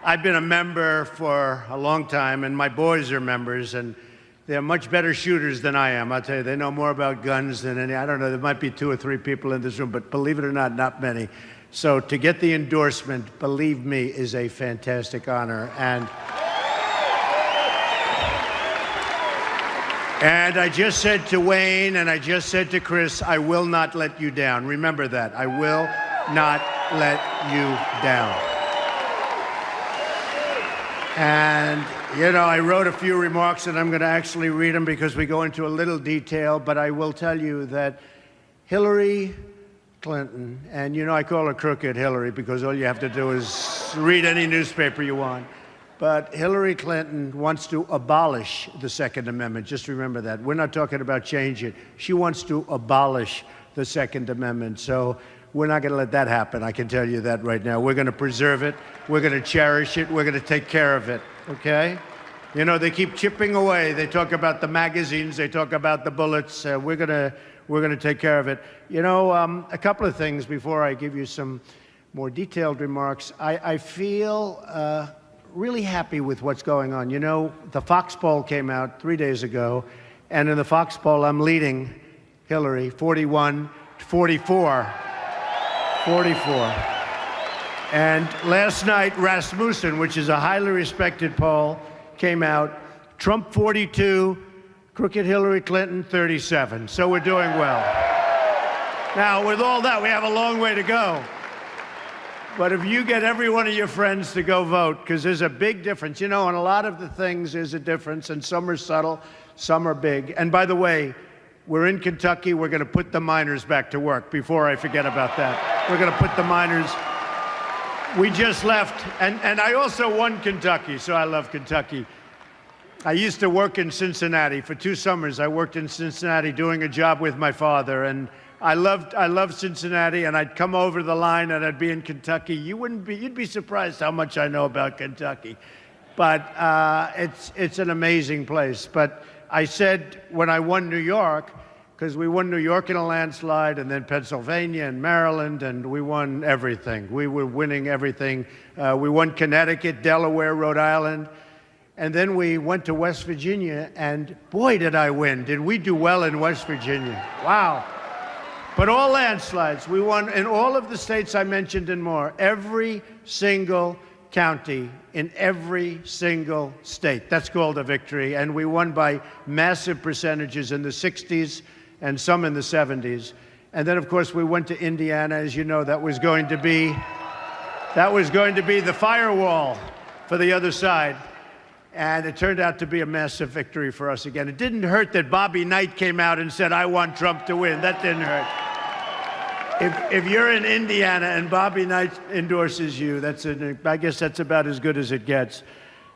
I've been a member for a long time, and my boys are members, and they're much better shooters than I am. I'll tell you, they know more about guns than any. I don't know, there might be 2 or 3 people in this room, but believe it or not, not many. So to get the endorsement, believe me, is a fantastic honor. And I just said to Wayne, and I just said to Chris, I will not let you down. Remember that. I will not let you down. And, you know, I wrote a few remarks, and I'm going to actually read them because we go into a little detail, but I will tell you that Hillary Clinton, and you know I call her Crooked Hillary because all you have to do is read any newspaper you want, but Hillary Clinton wants to abolish the Second Amendment. Just remember that. We're not talking about change it. She wants to abolish the Second Amendment. So we're not going to let that happen. I can tell you that right now. We're going to preserve it. We're going to cherish it. We're going to take care of it. Okay? You know, they keep chipping away. They talk about the magazines. They talk about the bullets. We're going to take care of it. You know, a couple of things before I give you some more detailed remarks. I feel really happy with what's going on. You know, the Fox poll came out 3 days ago, and in the Fox poll, I'm leading Hillary 41 to 44. 44. And last night, Rasmussen, which is a highly respected poll, came out. Trump 42, Crooked Hillary Clinton 37. So we're doing well. Now, with all that, we have a long way to go. But if you get every one of your friends to go vote, because there's a big difference. You know, on a lot of the things, there's a difference, and some are subtle, some are big. And by the way, we're in Kentucky. We're going to put the miners back to work before I forget about that. We're going to put the miners. We just left, and I also won Kentucky, so I love Kentucky. I used to work in Cincinnati. For 2 summers, I worked in Cincinnati doing a job with my father, and I loved Cincinnati, and I'd come over the line and I'd be in Kentucky. You'd be surprised how much I know about Kentucky. But it's an amazing place. But I said when I won New York, because we won New York in a landslide, and then Pennsylvania and Maryland, and we won everything. We were winning everything. We won Connecticut, Delaware, Rhode Island. And then we went to West Virginia, and boy, did I win. Did we do well in West Virginia? Wow. But all landslides. We won in all of the states I mentioned and more. Every single county in every single state. That's called a victory. And we won by massive percentages in the 60s and some in the 70s. And then, of course, we went to Indiana. As you know, that was going to be the firewall for the other side. And it turned out to be a massive victory for us again. It didn't hurt that Bobby Knight came out and said, I want Trump to win. That didn't hurt. If you're in Indiana and Bobby Knight endorses you, I guess that's about as good as it gets.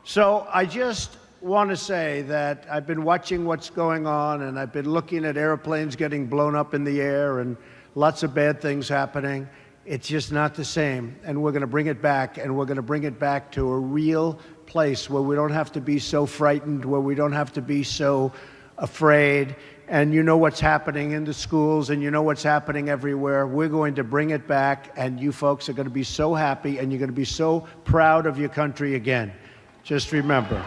So I just want to say that I've been watching what's going on, and I've been looking at airplanes getting blown up in the air and lots of bad things happening. It's just not the same, and we're going to bring it back, and we're going to bring it back to a real place where we don't have to be so frightened, where we don't have to be so afraid. And you know what's happening in the schools, and you know what's happening everywhere. We're going to bring it back, and you folks are going to be so happy, and you're going to be so proud of your country again. Just remember.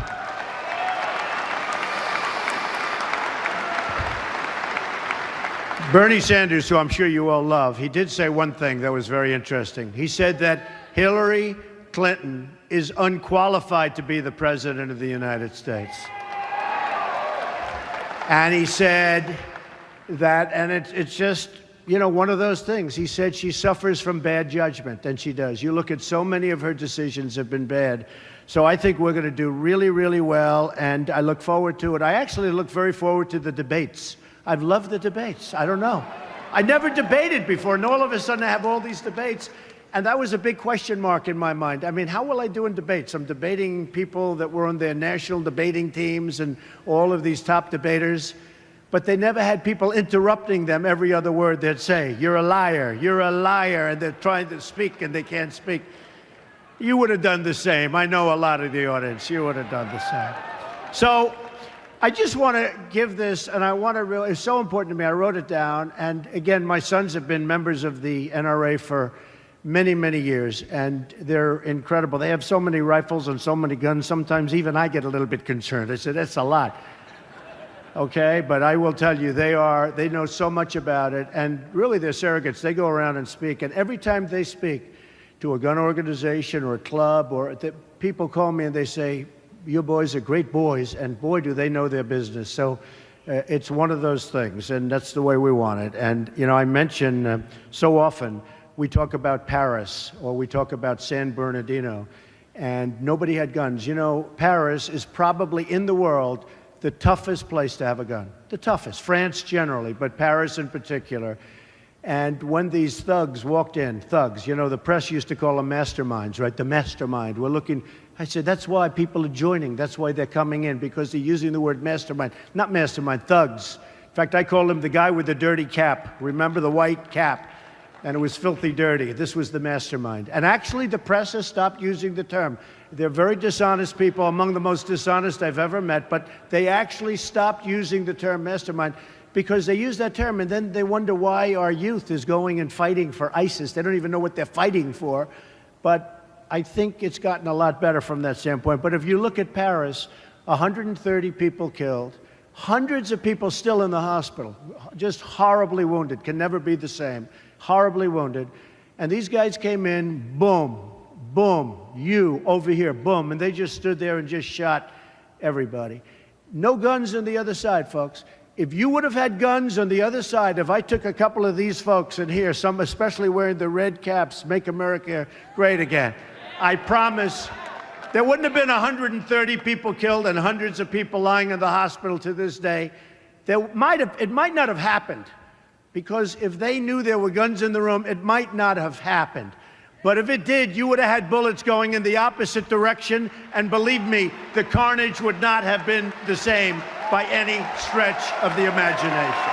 Bernie Sanders, who I'm sure you all love, he did say one thing that was very interesting. He said that Hillary Clinton is unqualified to be the President of the United States. And he said that, and it's just, you know, one of those things. He said she suffers from bad judgment, and she does. You look at so many of her decisions have been bad. So I think we're going to do really, really well, and I look forward to it. I actually look very forward to the debates. I've loved the debates. I don't know. I never debated before, and all of a sudden I have all these debates. And that was a big question mark in my mind. I mean, how will I do in debates? I'm debating people that were on their national debating teams and all of these top debaters, but they never had people interrupting them every other word they'd say. You're a liar, and they're trying to speak and they can't speak. You would have done the same. I know a lot of the audience, you would have done the same. So I just want to give this, and I want to really, it's so important to me. I wrote it down, and again, my sons have been members of the NRA for many, many years, and they're incredible. They have so many rifles and so many guns, sometimes even I get a little bit concerned. I said, that's a lot. Okay, but I will tell you, they know so much about it, and really they're surrogates. They go around and speak, and every time they speak to a gun organization or a club, people call me and they say, you boys are great boys, and boy, do they know their business. So it's one of those things, and that's the way we want it. And, you know, I mention so often, we talk about Paris, or we talk about San Bernardino, and nobody had guns. You know, Paris is probably in the world the toughest place to have a gun. The toughest. France generally, but Paris in particular. And when these thugs walked in, you know, the press used to call them masterminds, right? The mastermind. We're looking, I said, that's why people are joining. That's why they're coming in, because they're using the word mastermind. Not mastermind, thugs. In fact, I call him the guy with the dirty cap. Remember the white cap? And it was filthy dirty. This was the mastermind. And actually, the press has stopped using the term. They're very dishonest people, among the most dishonest I've ever met, but they actually stopped using the term mastermind because they use that term, and then they wonder why our youth is going and fighting for ISIS. They don't even know what they're fighting for. But I think it's gotten a lot better from that standpoint. But if you look at Paris, 130 people killed, hundreds of people still in the hospital, just horribly wounded, can never be the same. Horribly wounded. And these guys came in, boom, boom, you over here, boom, and they just stood there and just shot everybody. No guns on the other side, folks. If you would have had guns on the other side, if I took a couple of these folks in here, some especially wearing the red caps, Make America Great Again, I promise there wouldn't have been 130 people killed and hundreds of people lying in the hospital to this day. It might not have happened. Because if they knew there were guns in the room, it might not have happened. But if it did, you would have had bullets going in the opposite direction, and believe me, the carnage would not have been the same by any stretch of the imagination.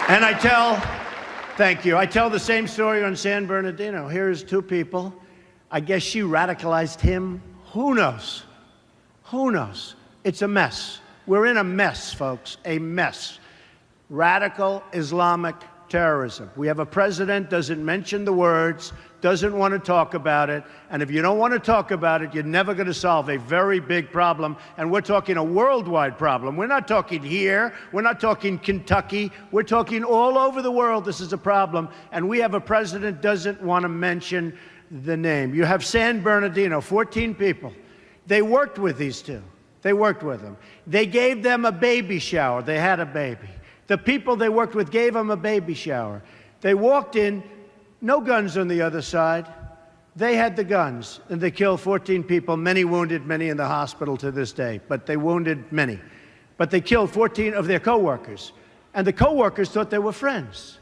And I tell the same story on San Bernardino. Here's two people. I guess she radicalized him. Who knows? Who knows? It's a mess. We're in a mess, folks, a mess. Radical Islamic terrorism. We have a president, doesn't mention the words, doesn't want to talk about it, and if you don't want to talk about it, you're never going to solve a very big problem, and we're talking a worldwide problem. We're not talking here, we're not talking Kentucky, we're talking all over the world. This is a problem, and we have a president doesn't want to mention the name. You have San Bernardino, 14 people. They worked with these two. They worked with them. They gave them a baby shower. They had a baby. The people they worked with gave them a baby shower. They walked in, no guns on the other side. They had the guns, and they killed 14 people, many wounded, many in the hospital to this day, but they wounded many. But they killed 14 of their coworkers, and the coworkers thought they were friends.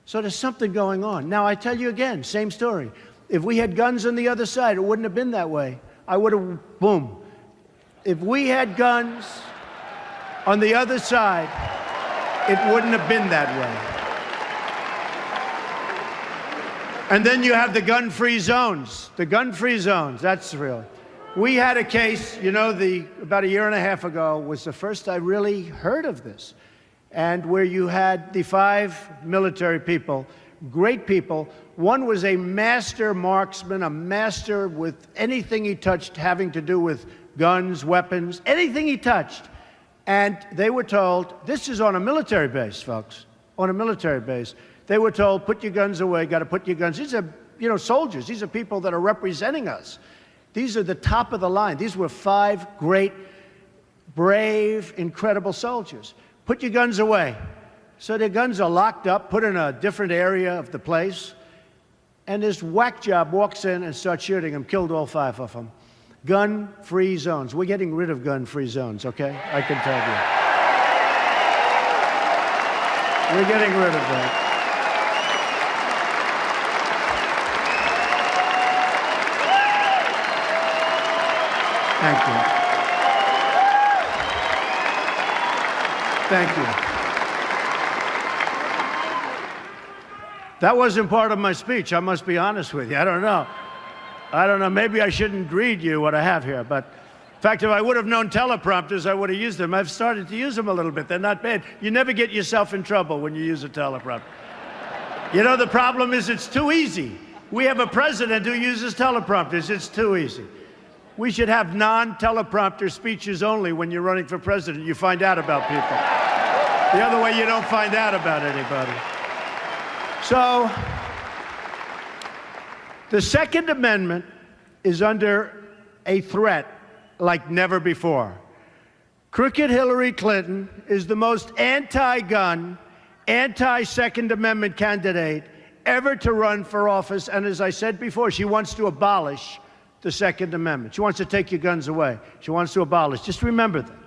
So there's something going on. Now, I tell you again, same story. If we had guns on the other side, it wouldn't have been that way. I would have, boom. If we had guns on the other side, it wouldn't have been that way. And then you have the gun-free zones. The gun-free zones, that's real. We had a case, you know, about a year and a half ago was the first I really heard of this. And where you had the 5 military people, great people. One was a master marksman, a master with anything he touched having to do with guns, weapons, anything he touched. And they were told, this is on a military base, folks, on a military base. They were told, put your guns away, got to put your guns. These are, you know, soldiers. These are people that are representing us. These are the top of the line. These were 5 great, brave, incredible soldiers. Put your guns away. So their guns are locked up, put in a different area of the place. And this whack job walks in and starts shooting them, killed all 5 of them. Gun-free zones. We're getting rid of gun-free zones, okay? I can tell you. We're getting rid of that. Thank you. Thank you. That wasn't part of my speech. I must be honest with you. I don't know. Maybe I shouldn't read you what I have here, but In fact, if I would have known teleprompters, I would have used them. I've started to use them a little bit. They're not bad. You never get yourself in trouble when you use a teleprompter. You know, the problem is it's too easy. We have a president who uses teleprompters. It's too easy. We should have non-teleprompter speeches only when you're running for president. You find out about people. The other way, you don't find out about anybody. So, the Second Amendment is under a threat like never before. Crooked Hillary Clinton is the most anti-gun, anti-Second Amendment candidate ever to run for office. And as I said before, she wants to abolish the Second Amendment. She wants to take your guns away. She wants to abolish. Just remember that.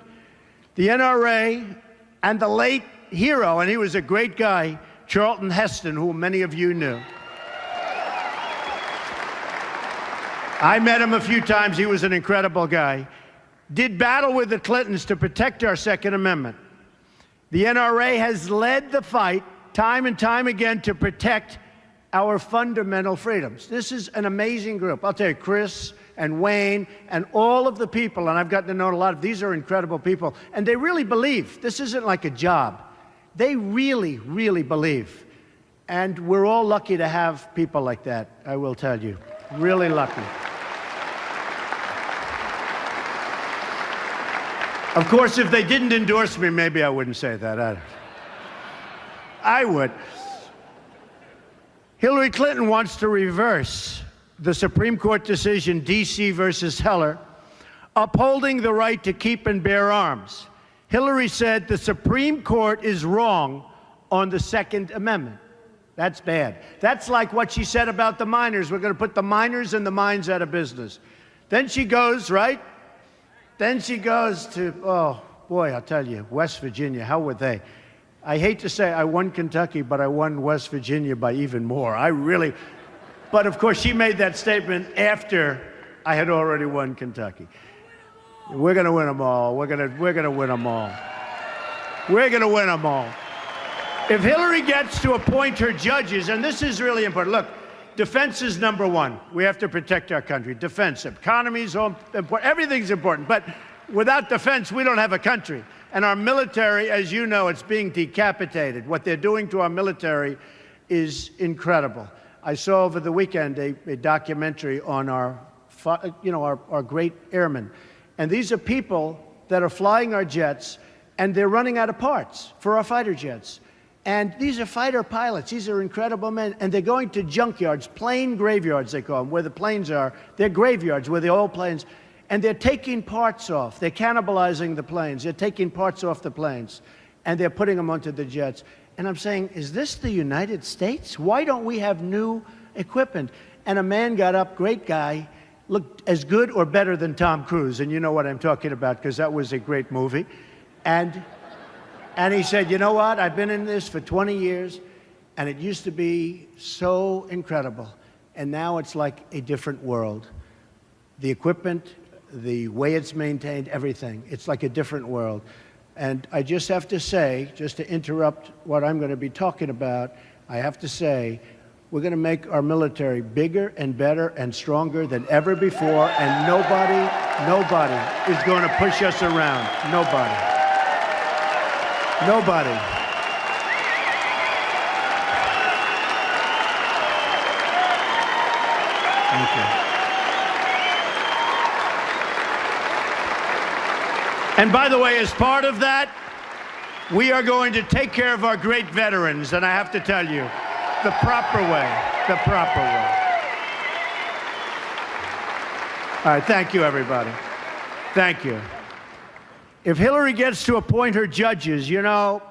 The NRA and the late hero, and he was a great guy, Charlton Heston, who many of you knew. I met him a few times. He was an incredible guy. Did battle with the Clintons to protect our Second Amendment. The NRA has led the fight time and time again to protect our fundamental freedoms. This is an amazing group. I'll tell you, Chris and Wayne and all of the people, and I've gotten to know a lot of these are incredible people, and they really believe. This isn't like a job. They really, really believe. And we're all lucky to have people like that, I will tell you. Really lucky. Of course, if they didn't endorse me, maybe I wouldn't say that. I would. Hillary Clinton wants to reverse the Supreme Court decision, D.C. versus Heller, upholding the right to keep and bear arms. Hillary said the Supreme Court is wrong on the Second Amendment. That's bad. That's like what she said about the miners. We're going to put the miners and the mines out of business. Then she goes, right? Then she goes to, oh, boy, I'll tell you, West Virginia, how would they? I hate to say I won Kentucky, but I won West Virginia by even more. But of course, she made that statement after I had already won Kentucky. We're going to win them all. We're going to win them all. We're going to win them all. If Hillary gets to appoint her judges, and this is really important. Look, defense is number one. We have to protect our country. Defense, economy's all important. Everything's important. But without defense, we don't have a country. And our military, as you know, it's being decapitated. What they're doing to our military is incredible. I saw over the weekend a documentary on our great airmen. And these are people that are flying our jets, and they're running out of parts for our fighter jets. And these are fighter pilots. These are incredible men. And they're going to junkyards, plane graveyards, they call them, where the planes are. They're graveyards where the old planes, and they're taking parts off. They're cannibalizing the planes. They're taking parts off the planes, and they're putting them onto the jets. And I'm saying, is this the United States? Why don't we have new equipment? And a man got up, great guy, looked as good or better than Tom Cruise. And you know what I'm talking about, because that was a great movie. And he said, you know what? I've been in this for 20 years, and it used to be so incredible. And now it's like a different world. The equipment, the way it's maintained, everything. It's like a different world. And I just have to say, just to interrupt what I'm going to be talking about, I have to say, we're going to make our military bigger and better and stronger than ever before, and nobody is going to push us around. Nobody. Nobody. Thank you. And by the way, as part of that, we are going to take care of our great veterans, and I have to tell you, the proper way, the proper way. All right, thank you, everybody. Thank you. If Hillary gets to appoint her judges, you know,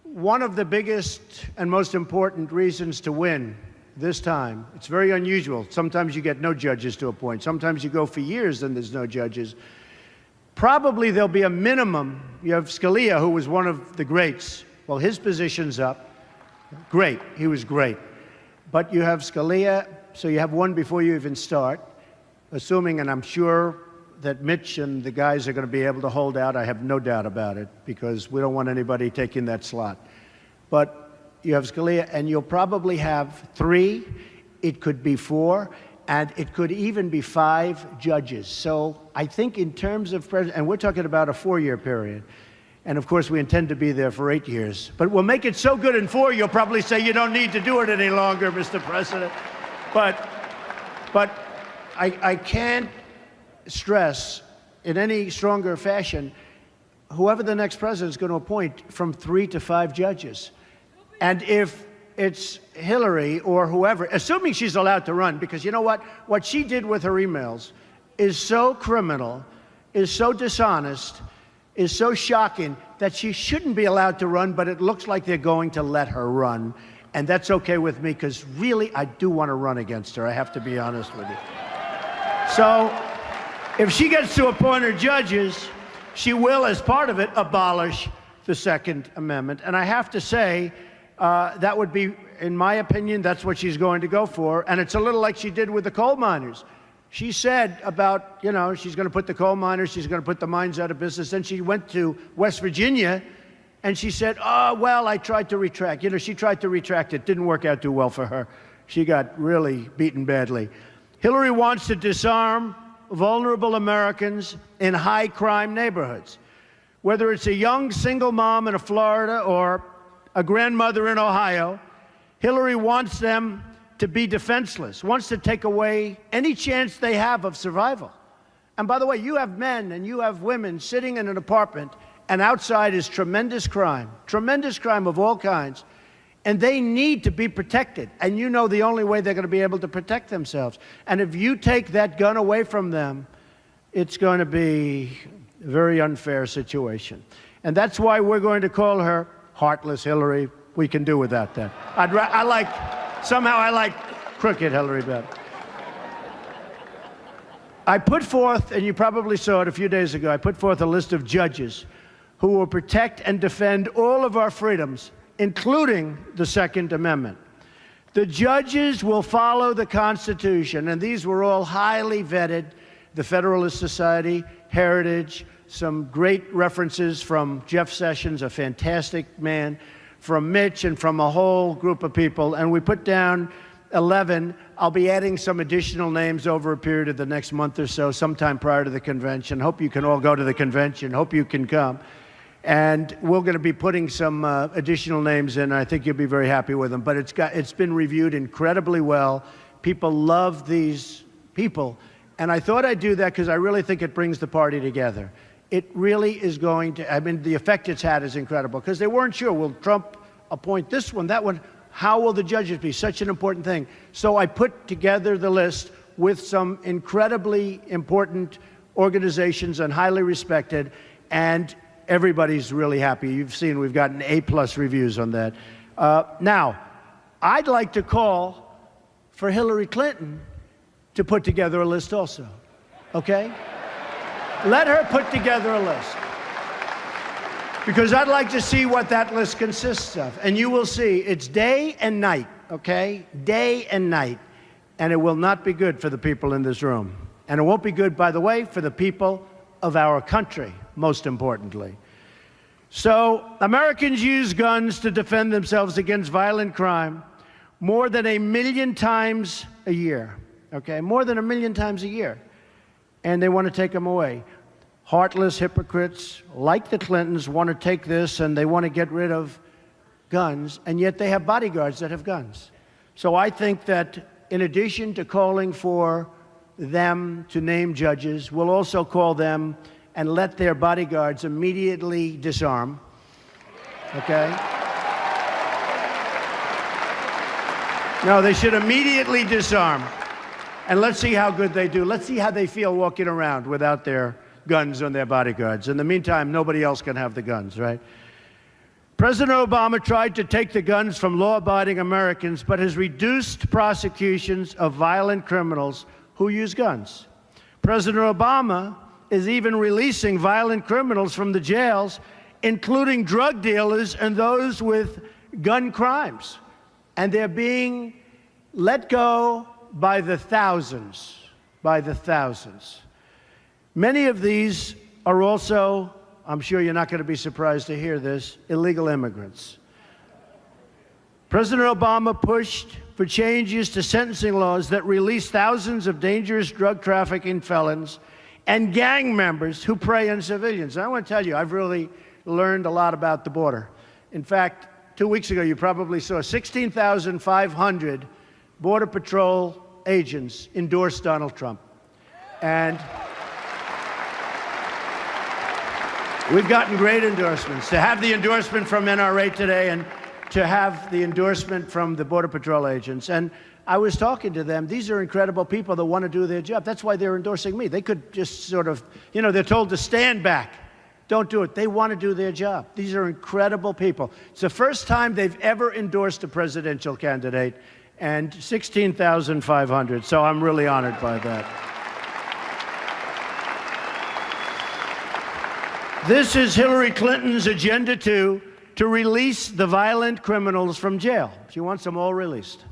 one of the biggest and most important reasons to win this time, it's very unusual. Sometimes you get no judges to appoint. Sometimes you go for years and there's no judges. Probably there'll be a minimum. You have Scalia, who was one of the greats. Well, his position's up. Great. He was great. But you have Scalia, so you have one before you even start, assuming, and I'm sure that Mitch and the guys are going to be able to hold out. I have no doubt about it, because we don't want anybody taking that slot. But you have Scalia, and you'll probably have 3. It could be 4. and it could even be 5 judges. So I think in terms of president, and we're talking about a 4-year period, and of course we intend to be there for 8 years, but we'll make it so good in 4, you'll probably say you don't need to do it any longer, Mr. President. But I can't stress in any stronger fashion, whoever the next president is going to appoint from 3 to 5 judges. And if it's Hillary or whoever, assuming she's allowed to run, because you know what she did with her emails is so criminal, is so dishonest, is so shocking that she shouldn't be allowed to run, but it looks like they're going to let her run. And that's okay with me, because really, I do want to run against her. I have to be honest with you. So if she gets to appoint her judges, she will, as part of it, abolish the Second Amendment. And I have to say, that would be, in my opinion, that's what she's going to go for. And it's a little like she did with the coal miners. She said about, you know, she's going to put the coal miners, she's going to put the mines out of business. Then she went to West Virginia, and she said, oh, well, I tried to retract. You know, she tried to retract. It didn't work out too well for her. She got really beaten badly. Hillary wants to disarm vulnerable Americans in high-crime neighborhoods. Whether it's a young single mom in Florida or a grandmother in Ohio, Hillary wants them to be defenseless, wants to take away any chance they have of survival. And by the way, you have men and you have women sitting in an apartment, and outside is tremendous crime of all kinds, and they need to be protected. And you know the only way they're going to be able to protect themselves. And if you take that gun away from them, it's going to be a very unfair situation. And that's why we're going to call her Heartless Hillary. We can do without that. Somehow I like crooked Hillary better. I put forth, and you probably saw it a few days ago, I put forth a list of judges who will protect and defend all of our freedoms, including the Second Amendment. The judges will follow the Constitution, and these were all highly vetted, the Federalist Society, Heritage, some great references from Jeff Sessions, a fantastic man, from Mitch, and from a whole group of people. And we put down 11. I'll be adding some additional names over a period of the next month or so, sometime prior to the convention. Hope you can all go to the convention. Hope you can come. And we're going to be putting some additional names in. I think you'll be very happy with them. But it's been reviewed incredibly well. People love these people. And I thought I'd do that because I really think it brings the party together. It really is going to, I mean, the effect it's had is incredible, because they weren't sure, will Trump appoint this one, that one? How will the judges be? Such an important thing. So I put together the list with some incredibly important organizations and highly respected, and everybody's really happy. You've seen we've gotten A+ reviews on that. Now, I'd like to call for Hillary Clinton to put together a list also, okay? Let her put together a list, because I'd like to see what that list consists of. And you will see it's day and night, okay? Day and night. And it will not be good for the people in this room. And it won't be good, by the way, for the people of our country, most importantly. So Americans use guns to defend themselves against violent crime more than 1 million times a year, okay? More than 1 million times a year. And they want to take them away. Heartless hypocrites like the Clintons want to take this, and they want to get rid of guns, and yet they have bodyguards that have guns. So I think that in addition to calling for them to name judges, we'll also call them and let their bodyguards immediately disarm, okay? No, they should immediately disarm. And let's see how good they do. Let's see how they feel walking around without their guns on their bodyguards. In the meantime, nobody else can have the guns, right? President Obama tried to take the guns from law-abiding Americans, but has reduced prosecutions of violent criminals who use guns. President Obama is even releasing violent criminals from the jails, including drug dealers and those with gun crimes. And they're being let go by the thousands, Many of these are also, I'm sure you're not going to be surprised to hear this, illegal immigrants. President Obama pushed for changes to sentencing laws that release thousands of dangerous drug trafficking felons and gang members who prey on civilians. And I want to tell you, I've really learned a lot about the border. In fact, 2 weeks ago, you probably saw 16,500 Border Patrol agents endorse Donald Trump. And we've gotten great endorsements. To have the endorsement from NRA today and to have the endorsement from the Border Patrol agents. And I was talking to them. These are incredible people that want to do their job. That's why they're endorsing me. They could just sort of, you know, they're told to stand back. Don't do it. They want to do their job. These are incredible people. It's the first time they've ever endorsed a presidential candidate, and 16,500. So I'm really honored by that. This is Hillary Clinton's agenda to release the violent criminals from jail. She wants them all released.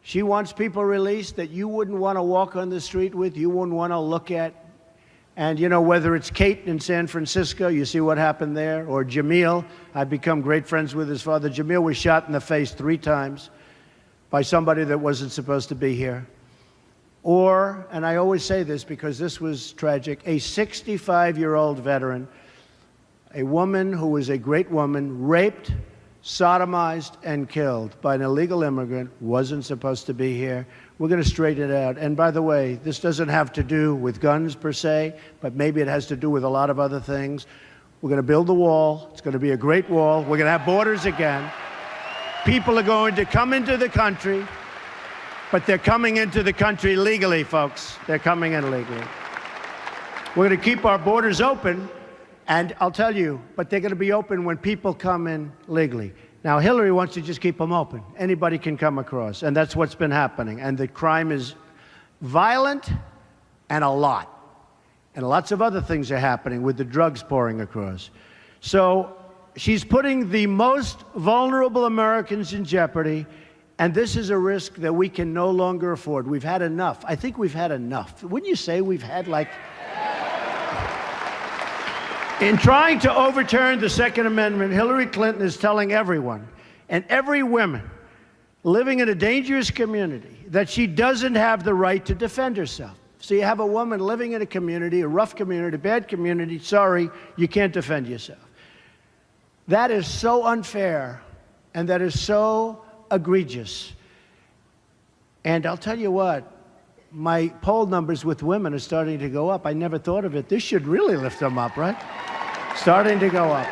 She wants people released that you wouldn't want to walk on the street with, you wouldn't want to look at. And, you know, whether it's Kate in San Francisco, you see what happened there, or Jamil. I've become great friends with his father. Jamil was shot in the face 3 times by somebody that wasn't supposed to be here. Or, and I always say this because this was tragic, a 65-year-old veteran, a woman who was a great woman, raped, sodomized, and killed by an illegal immigrant, wasn't supposed to be here. We're going to straighten it out. And by the way, this doesn't have to do with guns per se, but maybe it has to do with a lot of other things. We're going to build a wall. It's going to be a great wall. We're going to have borders again. People are going to come into the country, but they're coming into the country legally, folks. They're coming in legally. We're going to keep our borders open, and I'll tell you, but they're going to be open when people come in legally. Now, Hillary wants to just keep them open. Anybody can come across, and that's what's been happening. And the crime is violent and a lot. And lots of other things are happening with the drugs pouring across. So she's putting the most vulnerable Americans in jeopardy, and this is a risk that we can no longer afford. We've had enough. I think we've had enough. Wouldn't you say we've had, like... In trying to overturn the Second Amendment, Hillary Clinton is telling everyone, and every woman living in a dangerous community, that she doesn't have the right to defend herself. So you have a woman living in a community, a rough community, bad community, sorry, you can't defend yourself. That is so unfair, and that is so egregious. And I'll tell you what, my poll numbers with women are starting to go up. I never thought of it. This should really lift them up, right? Starting to go up.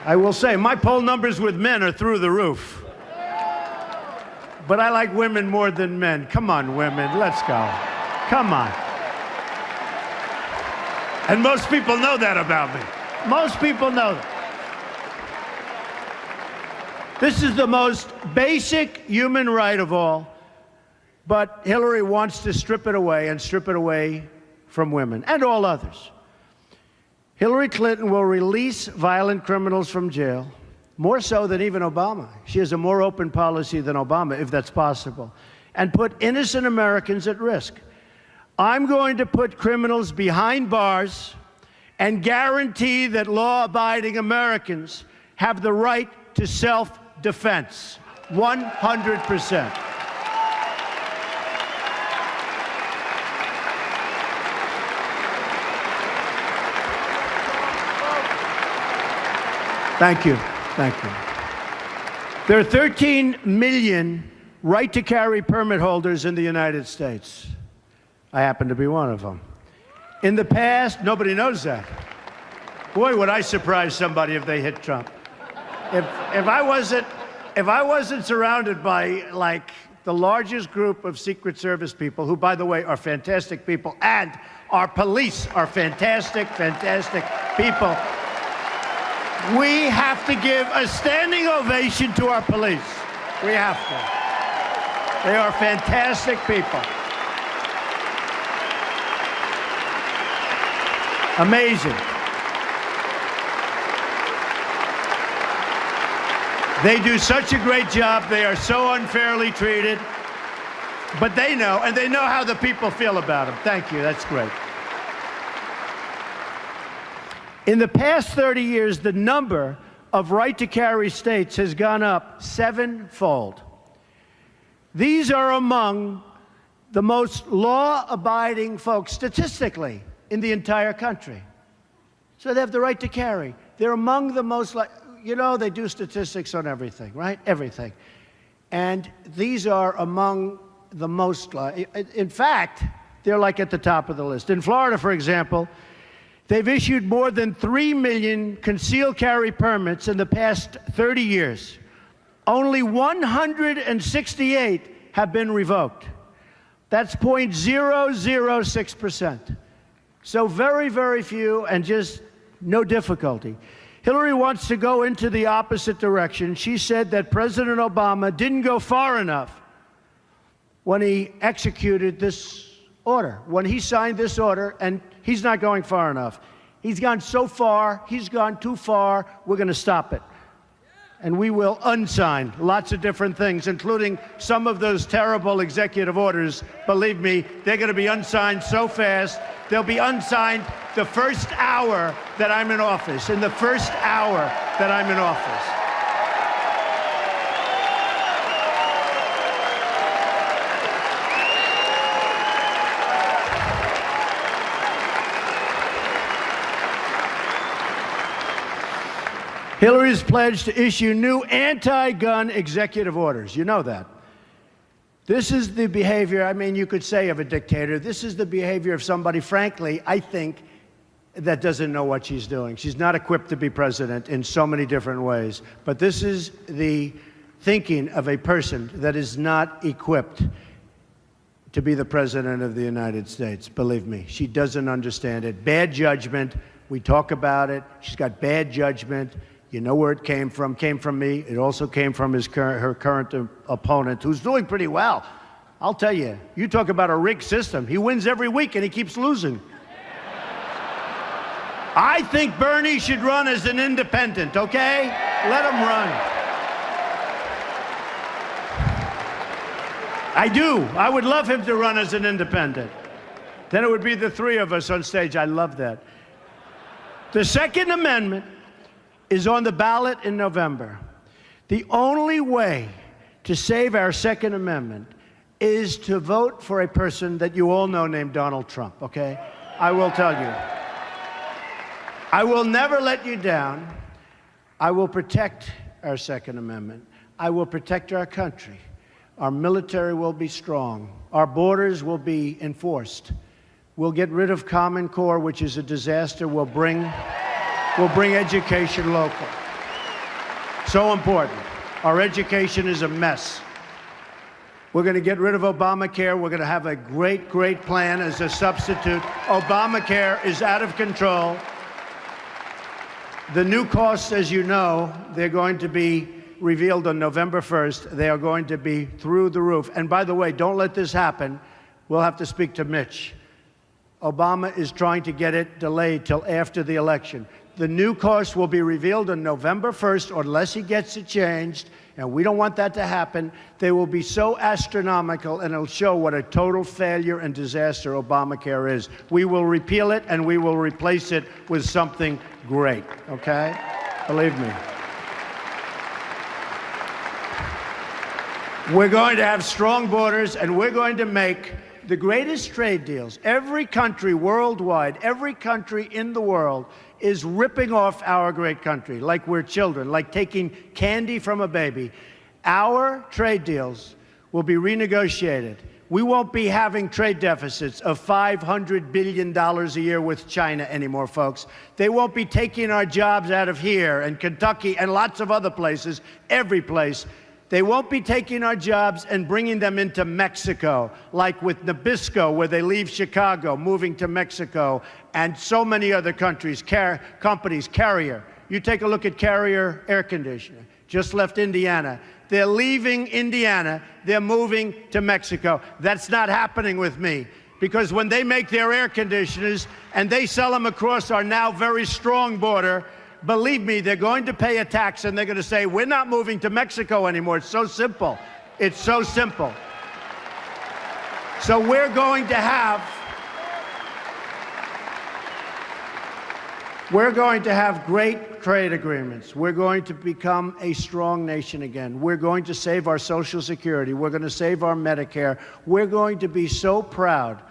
I will say, my poll numbers with men are through the roof. But I like women more than men. Come on, women, let's go. Come on. And most people know that about me. Most people know that. This is the most basic human right of all. But Hillary wants to strip it away, and strip it away from women and all others. Hillary Clinton will release violent criminals from jail, more so than even Obama. She has a more open policy than Obama, if that's possible, and put innocent Americans at risk. I'm going to put criminals behind bars and guarantee that law-abiding Americans have the right to self-defense, 100%. Thank you. Thank you. There are 13 million right-to-carry permit holders in the United States. I happen to be one of them. In the past, nobody knows that. Boy, would I surprise somebody if they hit Trump. If I wasn't surrounded by, like, the largest group of Secret Service people, who, by the way, are fantastic people, and our police are fantastic, fantastic people. We have to give a standing ovation to our police. We have to. They are fantastic people. Amazing. They do such a great job. They are so unfairly treated. But they know, and they know how the people feel about them. Thank you. That's great. In the past 30 years, the number of right-to-carry states has gone up sevenfold. These are among the most law-abiding folks, statistically, in the entire country. So they have the right to carry. They're among the most, you know, they do statistics on everything, right? Everything. And these are among the most, in fact, they're like at the top of the list. In Florida, for example, they've issued more than 3 million concealed carry permits in the past 30 years. Only 168 have been revoked. That's 0.006%. So very, very few and just no difficulty. Hillary wants to go into the opposite direction. She said that President Obama didn't go far enough when he executed this order, when he signed this order, and he's not going far enough. He's gone so far, he's gone too far, we're going to stop it. And we will unsign lots of different things, including some of those terrible executive orders. Believe me, they're going to be unsigned so fast, they'll be unsigned the first hour that I'm in office, in the first hour that I'm in office. Hillary's pledged to issue new anti-gun executive orders. You know that. This is the behavior, I mean, you could say of a dictator. This is the behavior of somebody, frankly, I think, that doesn't know what she's doing. She's not equipped to be president in so many different ways. But this is the thinking of a person that is not equipped to be the president of the United States. Believe me, she doesn't understand it. Bad judgment. We talk about it. She's got bad judgment. You know where it came from me. It also came from her current opponent, who's doing pretty well. I'll tell you, you talk about a rigged system. He wins every week and he keeps losing. I think Bernie should run as an independent, okay? Let him run. I do. I would love him to run as an independent. Then it would be the three of us on stage. I love that. The Second Amendment is on the ballot in November. The only way to save our Second Amendment is to vote for a person that you all know named Donald Trump, okay? I will tell you. I will never let you down. I will protect our Second Amendment. I will protect our country. Our military will be strong. Our borders will be enforced. We'll get rid of Common Core, which is a disaster. We'll bring education local. So important. Our education is a mess. We're going to get rid of Obamacare. We're going to have a great, great plan as a substitute. Obamacare is out of control. The new costs, as you know, they're going to be revealed on November 1st. They are going to be through the roof. And by the way, don't let this happen. We'll have to speak to Mitch. Obama is trying to get it delayed till after the election. The new cost will be revealed on November 1st, or unless he gets it changed, and we don't want that to happen. They will be so astronomical, and it'll show what a total failure and disaster Obamacare is. We will repeal it, and we will replace it with something great, okay? Believe me. We're going to have strong borders, and we're going to make the greatest trade deals. Every country worldwide, every country in the world is ripping off our great country like we're children, like taking candy from a baby. Our trade deals will be renegotiated. We won't be having trade deficits of $500 billion a year with China anymore, folks. They won't be taking our jobs out of here and Kentucky and lots of other places, every place. They won't be taking our jobs and bringing them into Mexico, like with Nabisco, where they leave Chicago, moving to Mexico, and so many other countries, companies. Carrier. You take a look at Carrier Air Conditioner. Just left Indiana. They're leaving Indiana. They're moving to Mexico. That's not happening with me, because when they make their air conditioners and they sell them across our now very strong border, believe me, they're going to pay a tax, and they're going to say, we're not moving to Mexico anymore. It's so simple. It's so simple. So we're going to have We're going to have great trade agreements. We're going to become a strong nation again. We're going to save our Social Security. We're going to save our Medicare. We're going to be so proud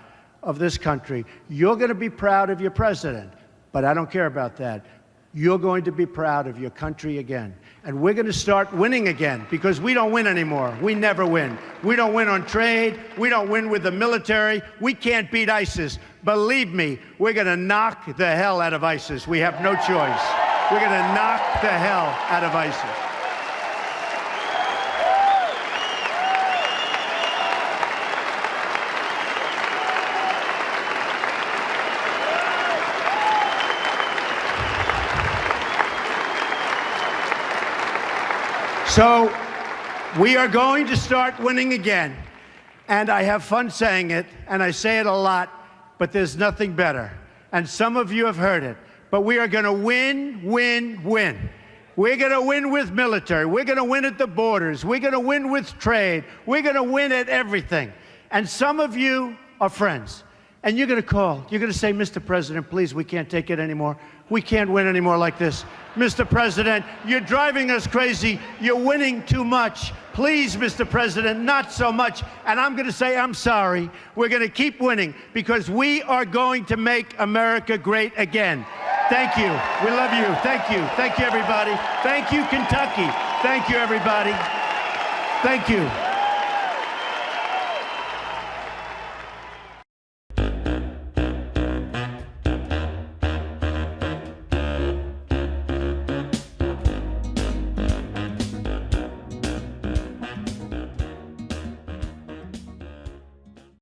of this country. You're going to be proud of your president, but I don't care about that. You're going to be proud of your country again. And we're going to start winning again, because we don't win anymore. We never win. We don't win on trade. We don't win with the military. We can't beat ISIS. Believe me, we're going to knock the hell out of ISIS. We have no choice. We're going to knock the hell out of ISIS. So we are going to start winning again. And I have fun saying it, and I say it a lot, but there's nothing better. And some of you have heard it. But we are going to win, win, win. We're going to win with military. We're going to win at the borders. We're going to win with trade. We're going to win at everything. And some of you are friends. And you're going to call. You're going to say, Mr. President, please, we can't take it anymore. We can't win anymore like this. Mr. President, you're driving us crazy. You're winning too much. Please, Mr. President, not so much. And I'm going to say, I'm sorry. We're going to keep winning, because we are going to make America great again. Thank you. We love you. Thank you. Thank you, everybody. Thank you, Kentucky. Thank you, everybody. Thank you.